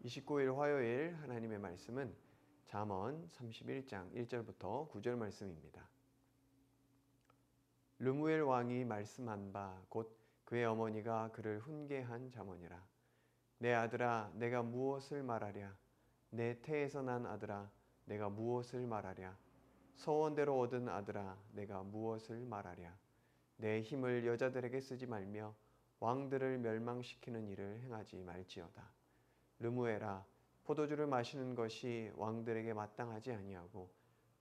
29일 화요일 하나님의 말씀은 잠언 31장 1절부터 9절 말씀입니다. 르무엘 왕이 말씀한 바 곧 그의 어머니가 그를 훈계한 잠언이라. 내 아들아 내가 무엇을 말하랴. 내 태에서 난 아들아 내가 무엇을 말하랴. 소원대로 얻은 아들아 내가 무엇을 말하랴. 내 힘을 여자들에게 쓰지 말며 왕들을 멸망시키는 일을 행하지 말지어다. 르무엘아 포도주를 마시는 것이 왕들에게 마땅하지 아니하고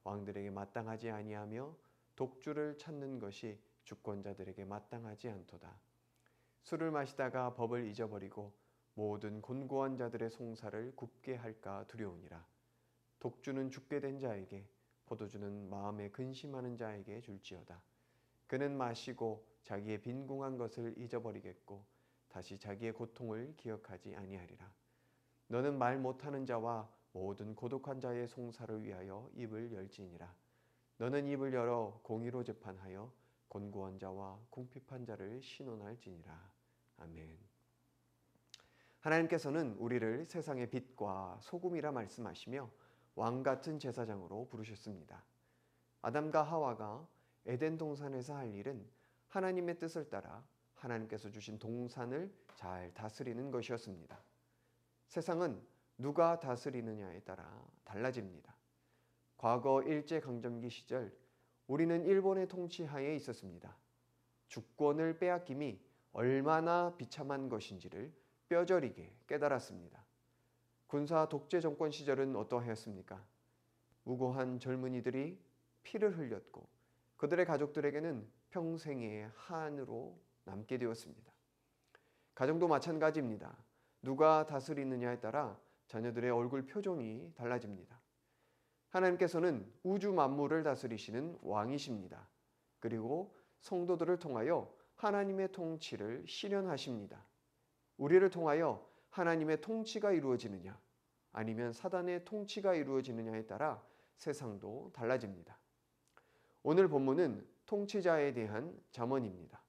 왕들에게 마땅하지 아니하며 독주를 찾는 것이 주권자들에게 마땅하지 않도다. 술을 마시다가 법을 잊어버리고 모든 곤고한 자들의 송사를 굽게 할까 두려우니라. 독주는 죽게 된 자에게 포도주는 마음에 근심하는 자에게 줄지어다. 그는 마시고 자기의 빈궁한 것을 잊어버리겠고 다시 자기의 고통을 기억하지 아니하리라. 너는 말 못하는 자와 모든 고독한 자의 송사를 위하여 입을 열지니라. 너는 입을 열어 공의로 재판하여 곤고한 자와 궁핍한 자를 신원할지니라. 아멘. 하나님께서는 우리를 세상의 빛과 소금이라 말씀하시며 왕같은 제사장으로 부르셨습니다. 아담과 하와가 에덴 동산에서 할 일은 하나님의 뜻을 따라 하나님께서 주신 동산을 잘 다스리는 것이었습니다. 세상은 누가 다스리느냐에 따라 달라집니다. 과거 일제강점기 시절 우리는 일본의 통치하에 있었습니다. 주권을 빼앗김이 얼마나 비참한 것인지를 뼈저리게 깨달았습니다. 군사 독재 정권 시절은 어떠하였습니까? 무고한 젊은이들이 피를 흘렸고 그들의 가족들에게는 평생의 한으로 남게 되었습니다. 가정도 마찬가지입니다. 누가 다스리느냐에 따라 자녀들의 얼굴 표정이 달라집니다. 하나님께서는 우주 만물을 다스리시는 왕이십니다. 그리고 성도들을 통하여 하나님의 통치를 실현하십니다. 우리를 통하여 하나님의 통치가 이루어지느냐 아니면 사단의 통치가 이루어지느냐에 따라 세상도 달라집니다. 오늘 본문은 통치자에 대한 잠언입니다.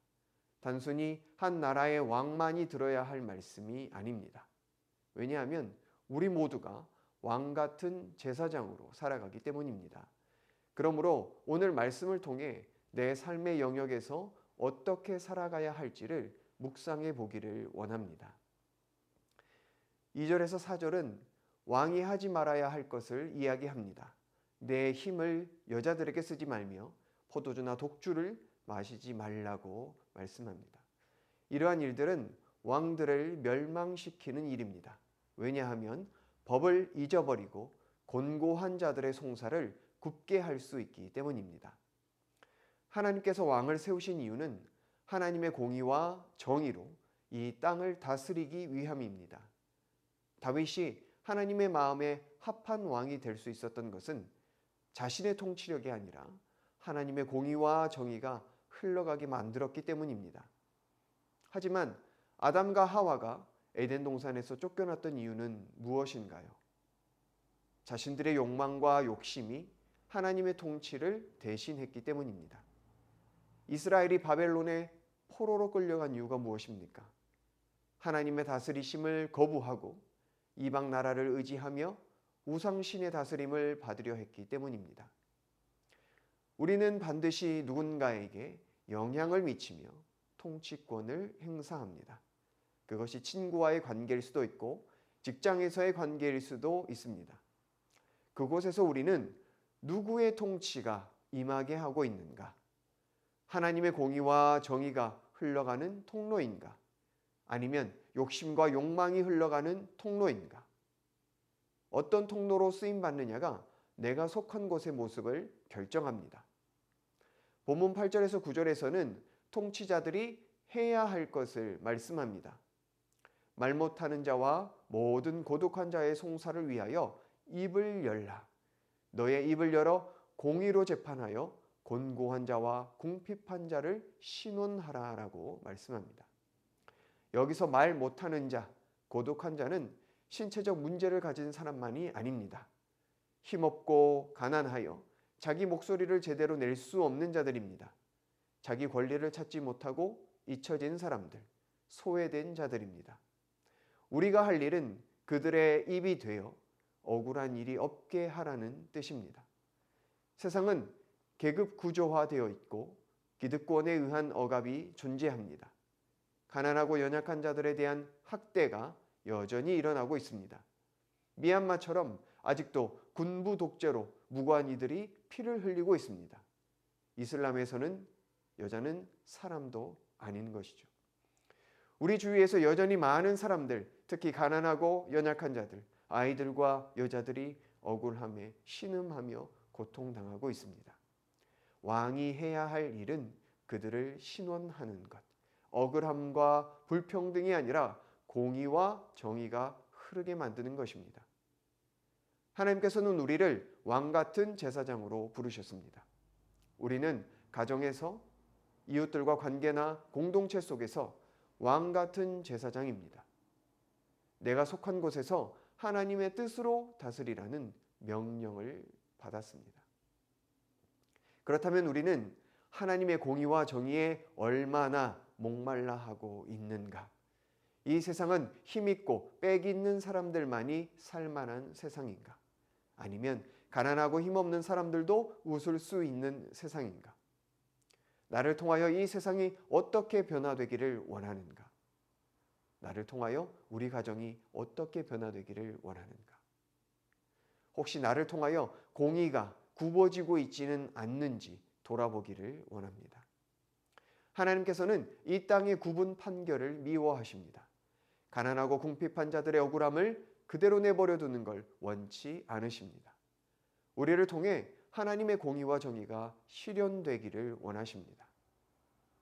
단순히 한 나라의 왕만이 들어야 할 말씀이 아닙니다. 왜냐하면 우리 모두가 왕 같은 제사장으로 살아가기 때문입니다. 그러므로 오늘 말씀을 통해 내 삶의 영역에서 어떻게 살아가야 할지를 묵상해 보기를 원합니다. 2절에서 4절은 왕이 하지 말아야 할 것을 이야기합니다. 내 힘을 여자들에게 쓰지 말며 포도주나 독주를 마시지 말라고 말씀합니다. 이러한 일들은 왕들을 멸망시키는 일입니다. 왜냐하면 법을 잊어버리고 곤고한 자들의 송사를 굽게 할 수 있기 때문입니다. 하나님께서 왕을 세우신 이유는 하나님의 공의와 정의로 이 땅을 다스리기 위함입니다. 다윗이 하나님의 마음에 합한 왕이 될 수 있었던 것은 자신의 통치력이 아니라 하나님의 공의와 정의가 흘러가게 만들었기 때문입니다. 하지만 아담과 하와가 에덴 동산에서 쫓겨났던 이유는 무엇인가요? 자신들의 욕망과 욕심이 하나님의 통치를 대신했기 때문입니다. 이스라엘이 바벨론의 포로로 끌려간 이유가 무엇입니까? 하나님의 다스리심을 거부하고 이방 나라를 의지하며 우상신의 다스림을 받으려 했기 때문입니다. 우리는 반드시 누군가에게 영향을 미치며 통치권을 행사합니다. 그것이 친구와의 관계일 수도 있고 직장에서의 관계일 수도 있습니다. 그곳에서 우리는 누구의 통치가 임하게 하고 있는가? 하나님의 공의와 정의가 흘러가는 통로인가? 아니면 욕심과 욕망이 흘러가는 통로인가? 어떤 통로로 쓰임받느냐가 내가 속한 곳의 모습을 결정합니다. 본문 8절에서 9절에서는 통치자들이 해야 할 것을 말씀합니다. 말 못하는 자와 모든 고독한 자의 송사를 위하여 입을 열라. 너의 입을 열어 공의로 재판하여 곤고한 자와 궁핍한 자를 신원하라 라고 말씀합니다. 여기서 말 못하는 자, 고독한 자는 신체적 문제를 가진 사람만이 아닙니다. 힘없고 가난하여 자기 목소리를 제대로 낼 수 없는 자들입니다. 자기 권리를 찾지 못하고 잊혀진 사람들, 소외된 자들입니다. 우리가 할 일은 그들의 입이 되어 억울한 일이 없게 하라는 뜻입니다. 세상은 계급 구조화되어 있고 기득권에 의한 억압이 존재합니다. 가난하고 연약한 자들에 대한 학대가 여전히 일어나고 있습니다. 미얀마처럼 아직도 군부 독재로 무고한 이들이 피를 흘리고 있습니다. 이슬람에서는 여자는 사람도 아닌 것이죠. 우리 주위에서 여전히 많은 사람들, 특히 가난하고 연약한 자들, 아이들과 여자들이 억울함에 신음하며 고통당하고 있습니다. 왕이 해야 할 일은 그들을 신원하는 것, 억울함과 불평등이 아니라 공의와 정의가 흐르게 만드는 것입니다. 하나님께서는 우리를 왕 같은 제사장으로 부르셨습니다. 우리는 가정에서 이웃들과 관계나 공동체 속에서 왕 같은 제사장입니다. 내가 속한 곳에서 하나님의 뜻으로 다스리라는 명령을 받았습니다. 그렇다면 우리는 하나님의 공의와 정의에 얼마나 목말라 하고 있는가? 이 세상은 힘있고 빽 있는 사람들만이 살만한 세상인가? 아니면 가난하고 힘없는 사람들도 웃을 수 있는 세상인가? 나를 통하여 이 세상이 어떻게 변화되기를 원하는가? 나를 통하여 우리 가정이 어떻게 변화되기를 원하는가? 혹시 나를 통하여 공의가 굽어지고 있지는 않는지 돌아보기를 원합니다. 하나님께서는 이 땅의 구분 판결을 미워하십니다. 가난하고 궁핍한 자들의 억울함을 그대로 내버려 두는 걸 원치 않으십니다. 우리를 통해 하나님의 공의와 정의가 실현되기를 원하십니다.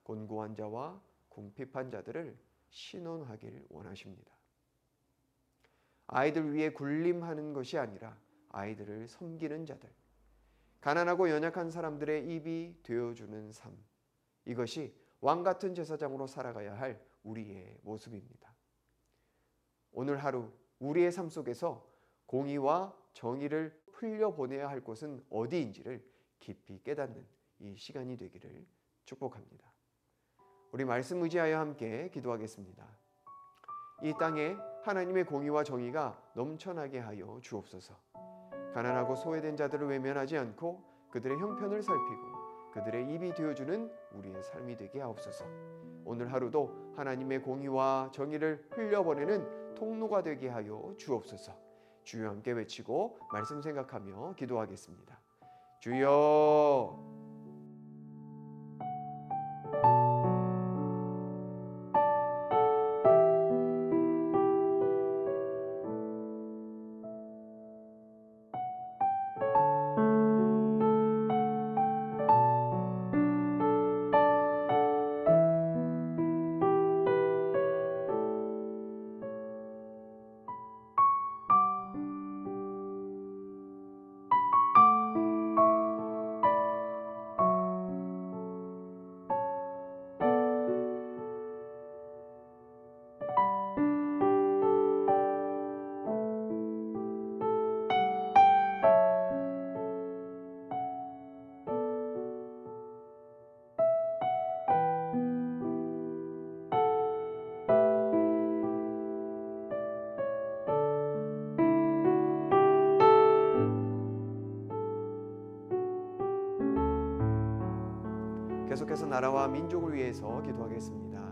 곤고한 자와 궁핍한 자들을 신원하길 원하십니다. 아이들 위해 군림하는 것이 아니라 아이들을 섬기는 자들, 가난하고 연약한 사람들의 입이 되어주는 삶, 이것이 왕 같은 제사장으로 살아가야 할 우리의 모습입니다. 오늘 하루 우리의 삶 속에서 공의와 정의를 흘려보내야 할 곳은 어디인지를 깊이 깨닫는 이 시간이 되기를 축복합니다. 우리 말씀 의지하여 함께 기도하겠습니다. 이 땅에 하나님의 공의와 정의가 넘쳐나게 하여 주옵소서. 가난하고 소외된 자들을 외면하지 않고 그들의 형편을 살피고 그들의 입이 되어주는 우리의 삶이 되게 하옵소서. 오늘 하루도 하나님의 공의와 정의를 흘려보내는 통로가 되게 하여 주옵소서. 주여 함께 외치고 말씀 생각하며 기도하겠습니다. 주여. 계속해서 나라와 민족을 위해서 기도하겠습니다.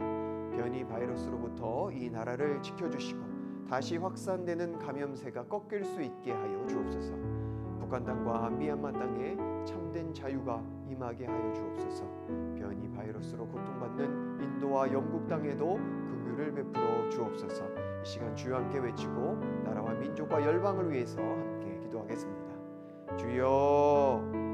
변이 바이러스로부터 이 나라를 지켜주시고 다시 확산되는 감염세가 꺾일 수 있게 하여 주옵소서. 북한 땅과 미얀마 땅에 참된 자유가 임하게 하여 주옵소서. 변이 바이러스로 고통받는 인도와 영국 땅에도 긍휼을 베풀어 주옵소서. 이 시간 주여 함께 외치고 나라와 민족과 열방을 위해서 함께 기도하겠습니다. 주여.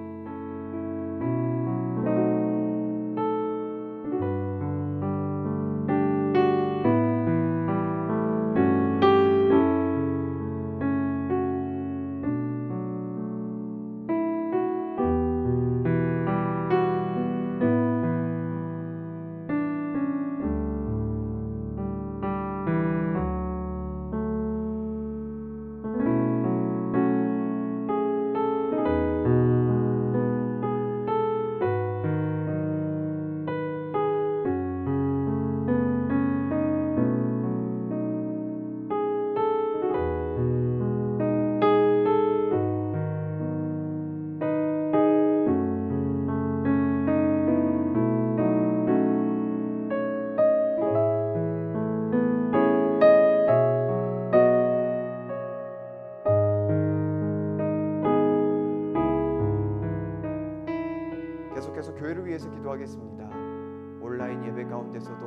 위해서 기도하겠습니다. 온라인 예배 가운데서도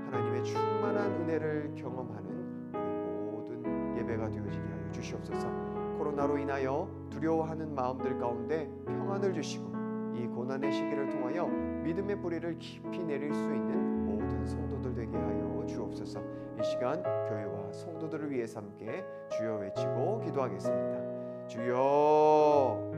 하나님의 충만한 은혜를 경험하는 우리 모든 예배가 되어지게 하여 주시옵소서. 코로나로 인하여 두려워하는 마음들 가운데 평안을 주시고 이 고난의 시기를 통하여 믿음의 뿌리를 깊이 내릴 수 있는 모든 성도들 되게 하여 주옵소서. 이 시간 교회와 성도들을 위해서 함께 주여 외치고 기도하겠습니다. 주여.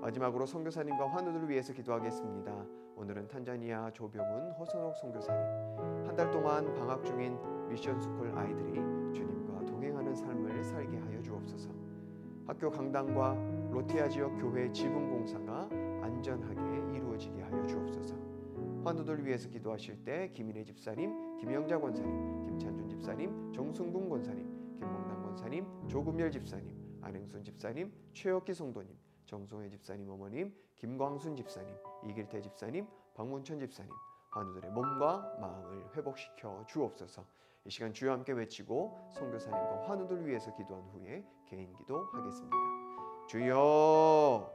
마지막으로 선교사님과 환우들을 위해서 기도하겠습니다. 오늘은 탄자니아 조병훈 허선옥 선교사님, 한 달 동안 방학 중인 미션스쿨 아이들이 주님과 동행하는 삶을 살게 하여 주옵소서. 학교 강당과 로티아 지역 교회 지붕 공사가 안전하게 이루어지게 하여 주옵소서. 환우들 위해서 기도하실 때 김인혜 집사님, 김영자 권사님, 김찬준 집사님, 정승군 권사님, 김몽남 권사님, 조금열 집사님, 안행순 집사님, 최혁기 성도님, 정송혜 집사님 어머님, 김광순 집사님, 이길태 집사님, 박문천 집사님, 환우들의 몸과 마음을 회복시켜 주옵소서. 이 시간 주여 함께 외치고 선교사님과 환우들 위해서 기도한 후에 개인 기도하겠습니다. 주여.